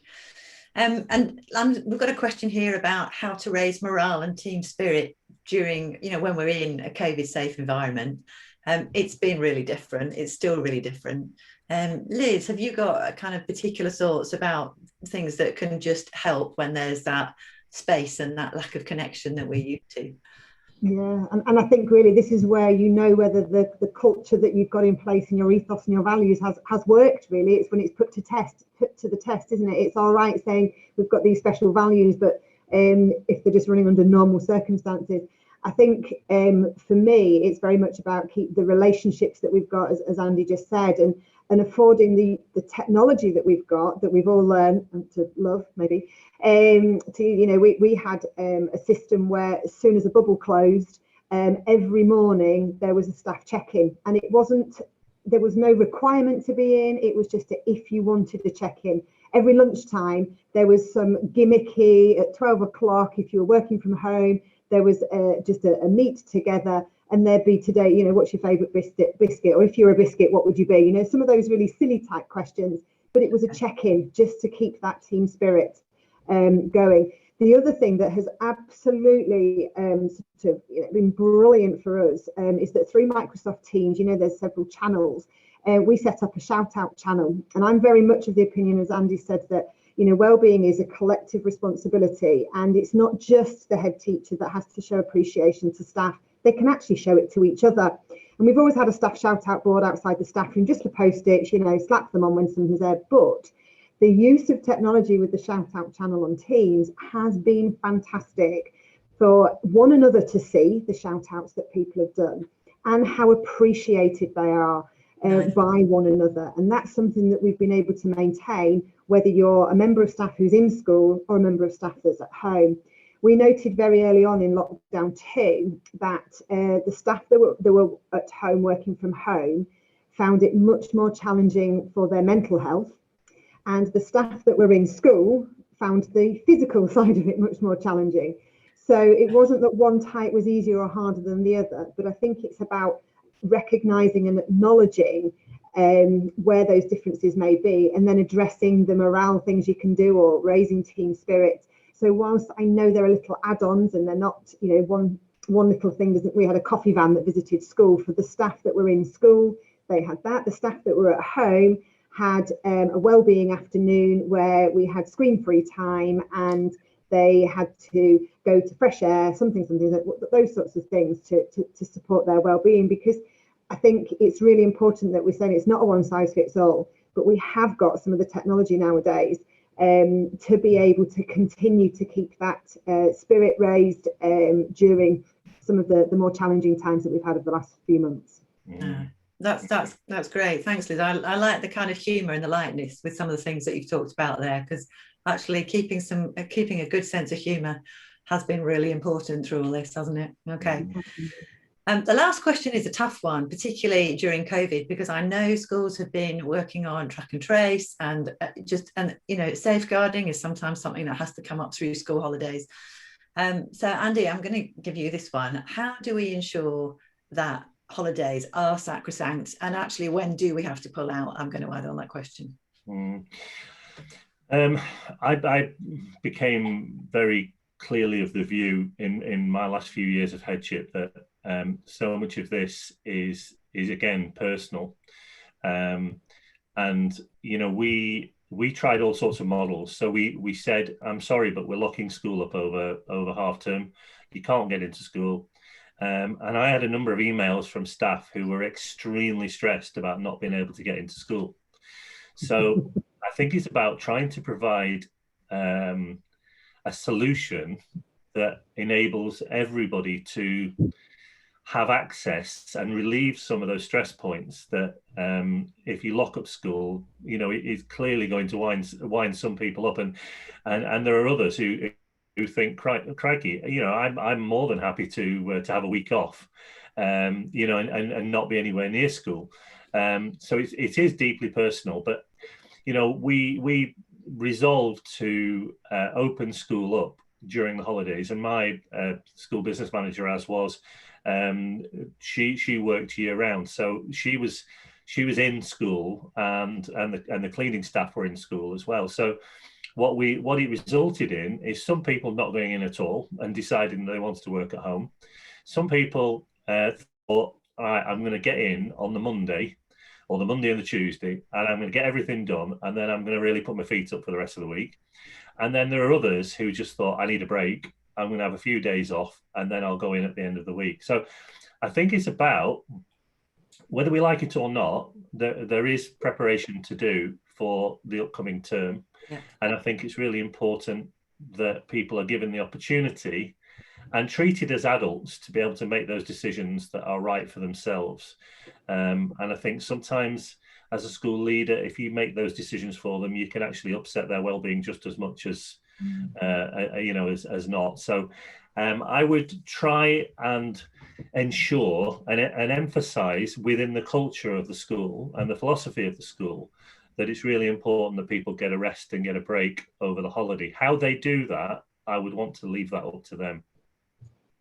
And we've got a question here about how to raise morale and team spirit during, you know, when we're in a COVID-safe environment. It's been really different. It's still really different. Liz, have you got a kind of particular thoughts about things that can just help when there's that space and that lack of connection that we're used to? Yeah, and I think really this is where you know whether the culture that you've got in place and your ethos and your values has worked. Really, it's when it's put to the test, isn't it? It's all right saying we've got these special values, but if they're just running under normal circumstances. I think for me, it's very much about keep the relationships that we've got, as Andy just said, and affording the technology that we've got, that we've all learned to love, maybe. You know, we had a system where as soon as a bubble closed, every morning there was a staff check-in, and there was no requirement to be in. It was just if you wanted to check in. Every lunchtime there was some gimmicky at 12 o'clock. If you were working from home, there was just a meet together, and there'd be today, you know, what's your favourite biscuit? Or if you're a biscuit, what would you be? You know, some of those really silly type questions, but it was a check-in just to keep that team spirit going. The other thing that has absolutely sort of, you know, been brilliant for us is that through Microsoft Teams, you know, there's several channels. We set up a shout-out channel, and I'm very much of the opinion, as Andy said, that, you know, wellbeing is a collective responsibility, and it's not just the head teacher that has to show appreciation to staff. They can actually show it to each other. And we've always had a staff shout-out board outside the staff room just for post-its, you know, slap them on when something's there. But the use of technology with the shout-out channel on Teams has been fantastic for one another to see the shout-outs that people have done and how appreciated they are by one another. And that's something that we've been able to maintain, whether you're a member of staff who's in school or a member of staff that's at home. We noted very early on in lockdown 2 that the staff that were at home working from home found it much more challenging for their mental health, and the staff that were in school found the physical side of it much more challenging. So it wasn't that one type was easier or harder than the other, but I think it's about recognising and acknowledging where those differences may be, and then addressing the morale things you can do or raising team spirit. So whilst I know there are little add-ons and they're not, you know, one little thing, we had a coffee van that visited school for the staff that were in school. They had that. The staff that were at home had a wellbeing afternoon where we had screen-free time, and they had to go to fresh air, something, those sorts of things to support their well-being. Because I think it's really important that we're saying it's not a one-size-fits-all, but we have got some of the technology nowadays to be able to continue to keep that spirit raised during some of the more challenging times that we've had over the last few months. That's great. Thanks, Liz. I like the kind of humour and the lightness with some of the things that you've talked about there, because actually keeping a good sense of humour has been really important through all this, hasn't it? Okay. The last question is a tough one, particularly during COVID, because I know schools have been working on track and trace, and safeguarding is sometimes something that has to come up through school holidays. So Andy, I'm going to give you this one. How do we ensure that holidays are sacrosanct, and actually when do we have to pull out? I'm going to add on that question. I became very clearly of the view in my last few years of headship that so much of this is again personal, and we tried all sorts of models. So we said, I'm sorry, but we're locking school up over half term. You can't get into school. And I had a number of emails from staff who were extremely stressed about not being able to get into school. So I think it's about trying to provide a solution that enables everybody to have access and relieve some of those stress points that if you lock up school, it is clearly going to wind some people up, and there are others who think, crikey, I'm more than happy to have a week off, and not be anywhere near school. So it is deeply personal, but we resolved to open school up during the holidays, and my school business manager, as was, she worked year round, so she was in school, and the cleaning staff were in school as well. So what it resulted in is some people not going in at all and deciding they wanted to work at home. Some people thought, I'm going to get in on the Monday or the Monday and the Tuesday, and I'm going to get everything done, and then I'm going to really put my feet up for the rest of the week. And then there are others who just thought, I need a break, I'm going to have a few days off, and then I'll go in at the end of the week. So I think it's about, whether we like it or not, there is preparation to do for the upcoming term. Yeah. And I think it's really important that people are given the opportunity and treated as adults to be able to make those decisions that are right for themselves. And I think sometimes as a school leader, if you make those decisions for them, you can actually upset their well-being just as much as as not. So I would try and ensure and emphasize within the culture of the school and the philosophy of the school that it's really important that people get a rest and get a break over the holiday. How they do that, I would want to leave that up to them.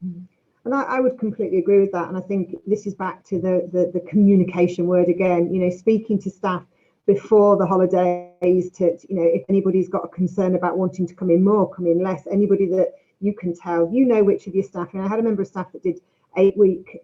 And I would completely agree with that. And I think this is back to the communication word again, speaking to staff before the holidays to, if anybody's got a concern about wanting to come in more, come in less, anybody that you can tell, which of your staff. And I had a member of staff that did 8-week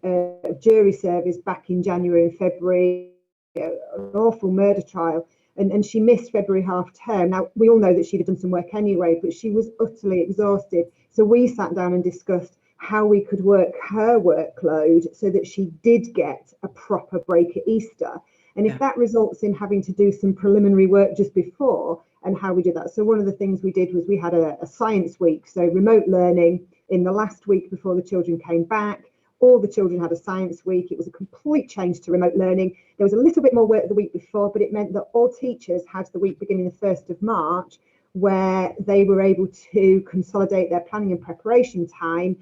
jury service back in January and February, an awful murder trial. And she missed February half term. Now, we all know that she'd have done some work anyway, but she was utterly exhausted. So we sat down and discussed how we could work her workload so that she did get a proper break at Easter. And if that results in having to do some preliminary work just before, and how we did that. So one of the things we did was we had a science week, so remote learning in the last week before the children came back. All the children had a science week. It was a complete change to remote learning. There was a little bit more work the week before, but it meant that all teachers had the week beginning the 1st of March, where they were able to consolidate their planning and preparation time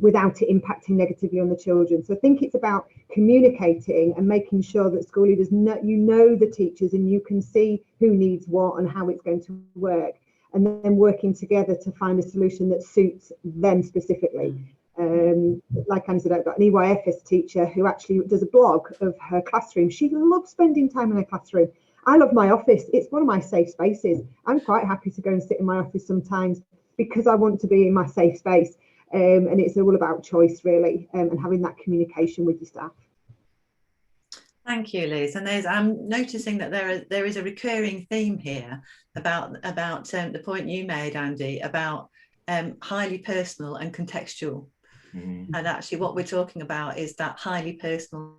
without it impacting negatively on the children. So I think it's about communicating and making sure that school leaders know the teachers, and you can see who needs what and how it's going to work, and then working together to find a solution that suits them specifically. Like Anne said, I've got an EYFS teacher who actually does a blog of her classroom. She loves spending time in her classroom. I love my office. It's one of my safe spaces. I'm quite happy to go and sit in my office sometimes because I want to be in my safe space. And it's all about choice, really, and having that communication with your staff. Thank you, Liz. And I'm noticing that there is a recurring theme here about the point you made, Andy, about highly personal and contextual. Mm-hmm. And actually, what we're talking about is that highly personal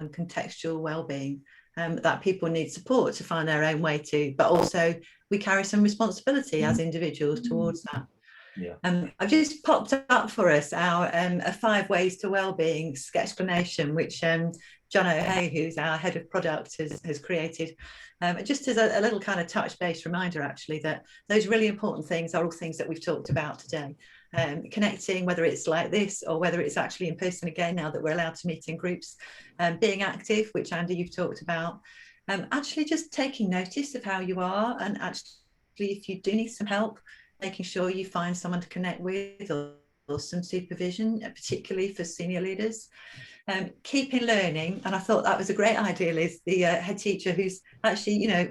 and contextual well-being, that people need support to find their own way to, but also we carry some responsibility as individuals towards that. Yeah. I've just popped up for us our a 5 ways to wellbeing explanation, which John O'Hay, who's our head of product, has created, just as a little kind of touch-based reminder, actually, that those really important things are all things that we've talked about today. Connecting, whether it's like this or whether it's actually in person again, now that we're allowed to meet in groups, being active, which Andy, you've talked about, actually just taking notice of how you are, and actually if you do need some help, making sure you find someone to connect with, or some supervision, particularly for senior leaders. Keeping learning, and I thought that was a great idea, Liz, the head teacher, who's actually, you know,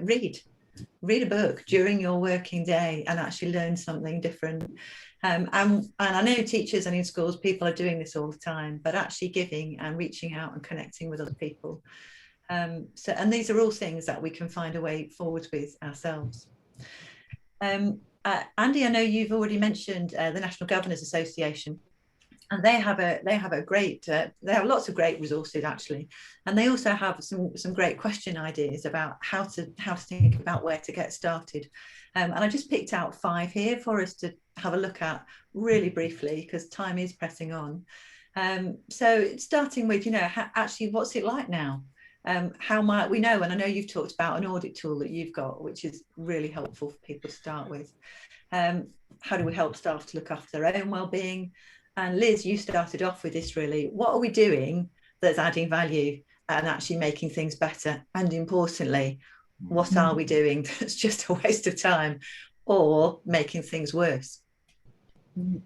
read a book during your working day and actually learn something different. And I know teachers and in schools, people are doing this all the time, but actually giving and reaching out and connecting with other people. And these are all things that we can find a way forward with ourselves. Andy, I know you've already mentioned the National Governors Association, and they have lots of great resources, actually, and they also have some great question ideas about how to think about where to get started. And I just picked out 5 here for us to have a look at really briefly, because time is pressing on. So starting with, you know, actually, what's it like now? How might we know? And I know you've talked about an audit tool that you've got, which is really helpful for people to start with. How do we help staff to look after their own well-being? And Liz, you started off with this really. What are we doing that's adding value and actually making things better? And importantly, what are we doing that's just a waste of time or making things worse?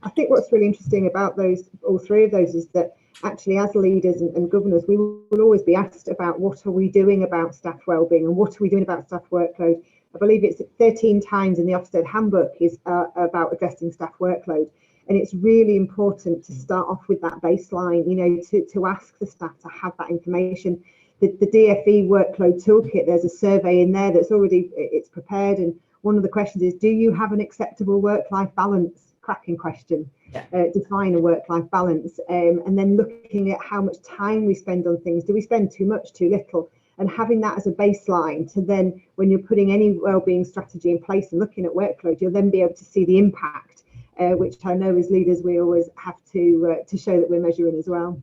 I think what's really interesting about all 3 of those, is that actually as leaders and governors, we will always be asked about what are we doing about staff wellbeing and what are we doing about staff workload. I believe it's 13 times in the Ofsted handbook is about addressing staff workload. And it's really important to start off with that baseline, you know, to ask the staff to have that information. The DFE workload toolkit, there's a survey in there that's already, it's prepared. And one of the questions is, do you have an acceptable work-life balance? Cracking question. Yeah. Define a work-life balance. And then looking at how much time we spend on things. Do we spend too much, too little? And having that as a baseline to then, when you're putting any wellbeing strategy in place and looking at workload, you'll then be able to see the impact. Which I know as leaders we always have to show that we're measuring as well.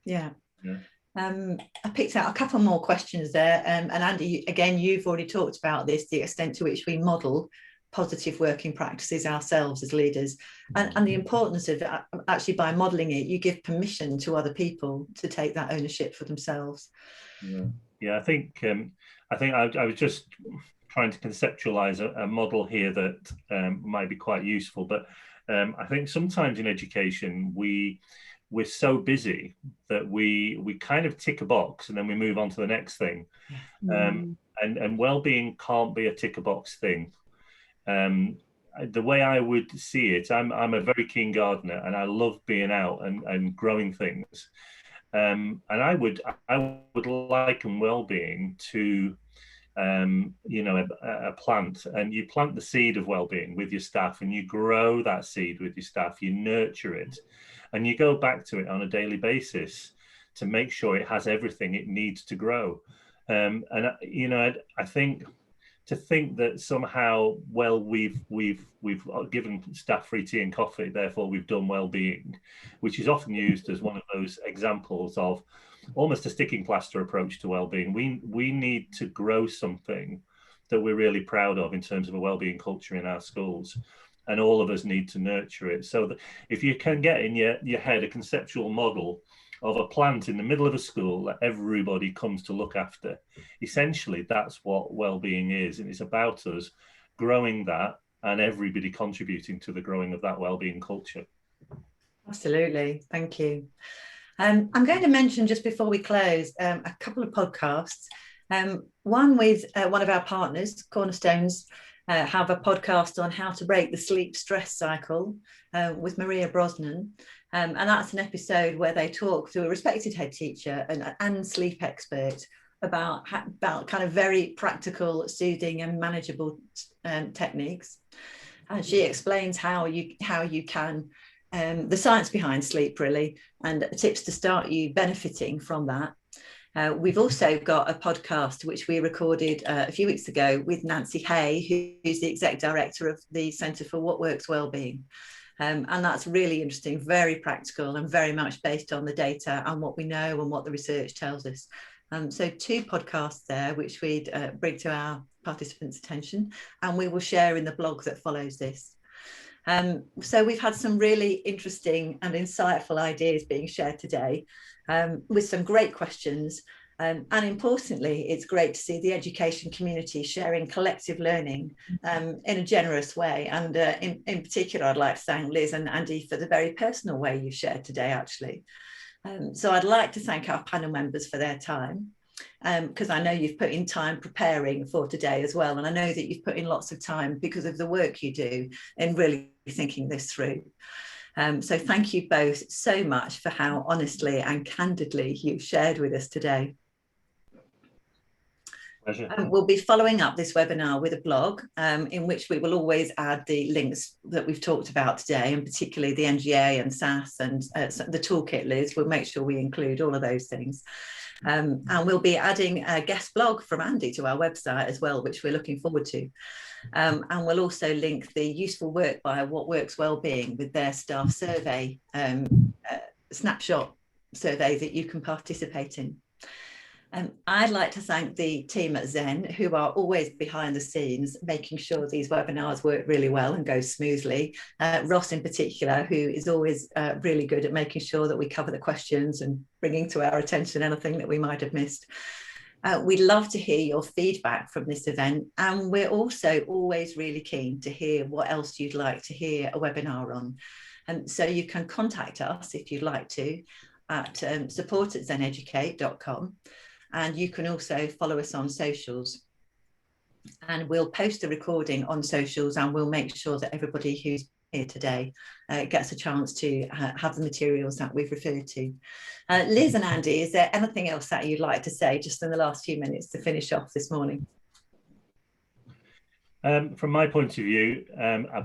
Yeah. I picked out a couple more questions there, and Andy, again, you've already talked about this, the extent to which we model positive working practices ourselves as leaders, and the importance of actually, by modeling it, you give permission to other people to take that ownership for themselves. Yeah, I think I was just trying to conceptualize a model here that might be quite useful, but I think sometimes in education we're so busy that we kind of tick a box and then we move on to the next thing. And well-being can't be a tick a box thing. The way I would see it, I'm a very keen gardener and I love being out and growing things, and I would liken well-being to you know, a plant, and you plant the seed of well-being with your staff and you grow that seed with your staff, you nurture it, and you go back to it on a daily basis to make sure it has everything it needs to grow. And you know, I think to think that somehow, well, we've given staff free tea and coffee, therefore we've done well-being, which is often used as one of those examples of almost a sticking plaster approach to well-being. We need to grow something that we're really proud of in terms of a well-being culture in our schools, and all of us need to nurture it. So that if you can get in your head a conceptual model of a plant in the middle of a school that everybody comes to look after, essentially that's what well-being is, and it's about us growing that and everybody contributing to the growing of that well-being culture. Absolutely, thank you. I'm going to mention, just before we close, a couple of podcasts. One with one of our partners, Cornerstones, have a podcast on how to break the sleep stress cycle with Maria Brosnan. And that's an episode where they talk to a respected head teacher and sleep expert about kind of very practical, soothing and manageable techniques. And she explains how you can, the science behind sleep really, and tips to start you benefiting from that. We've also got a podcast which we recorded a few weeks ago with Nancy Hay, who's the exec director of the Centre for What Works Wellbeing. And that's really interesting, very practical and very much based on the data and what we know and what the research tells us. So 2 podcasts there, which we'd bring to our participants' attention, and we will share in the blog that follows this. So we've had some really interesting and insightful ideas being shared today, with some great questions. And importantly, it's great to see the education community sharing collective learning in a generous way. And in particular, I'd like to thank Liz and Andy for the very personal way you've shared today, actually. So I'd like to thank our panel members for their time, because I know you've put in time preparing for today as well. And I know that you've put in lots of time because of the work you do in really thinking this through. So thank you both so much for how honestly and candidly you've shared with us today. We'll be following up this webinar with a blog in which we will always add the links that we've talked about today, and particularly the NGA and SAS and the toolkit, Liz. We'll make sure we include all of those things. And we'll be adding a guest blog from Andy to our website as well, which we're looking forward to. And we'll also link the useful work by What Works Wellbeing with their staff survey, snapshot survey that you can participate in. I'd like to thank the team at Zen, who are always behind the scenes, making sure these webinars work really well and go smoothly. Ross in particular, who is always really good at making sure that we cover the questions and bringing to our attention anything that we might have missed. We'd love to hear your feedback from this event, and we're also always really keen to hear what else you'd like to hear a webinar on. So you can contact us if you'd like to at support@zeneducate.com. And you can also follow us on socials, and we'll post the recording on socials, and we'll make sure that everybody who's here today gets a chance to have the materials that we've referred to. Liz and Andy, is there anything else that you'd like to say just in the last few minutes to finish off this morning? From my point of view,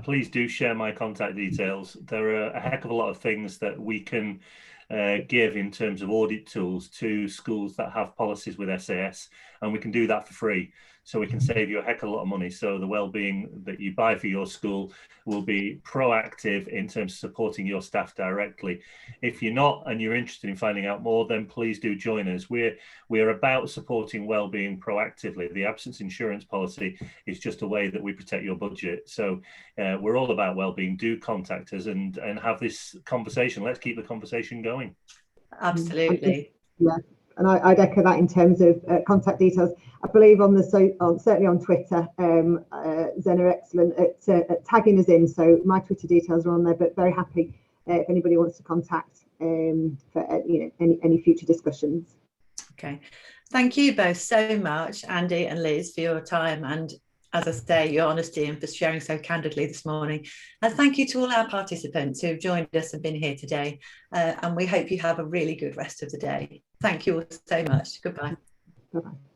please do share my contact details. There are a heck of a lot of things that we can give in terms of audit tools to schools that have policies with SAS, and we can do that for free. So we can save you a heck of a lot of money. So the wellbeing that you buy for your school will be proactive in terms of supporting your staff directly. If you're not and you're interested in finding out more, then please do join us. We're about supporting wellbeing proactively. The absence insurance policy is just a way that we protect your budget. So we're all about wellbeing. Do contact us and have this conversation. Let's keep the conversation going. Absolutely. Yeah. And I'd echo that in terms of contact details. I believe certainly on Twitter, Zen are excellent at tagging us in. So my Twitter details are on there, but very happy if anybody wants to contact for any future discussions. Okay, thank you both so much, Andy and Liz, for your time and, as I say, your honesty and for sharing so candidly this morning. And thank you to all our participants who have joined us and been here today. And we hope you have a really good rest of the day. Thank you all so much. Goodbye. Bye-bye.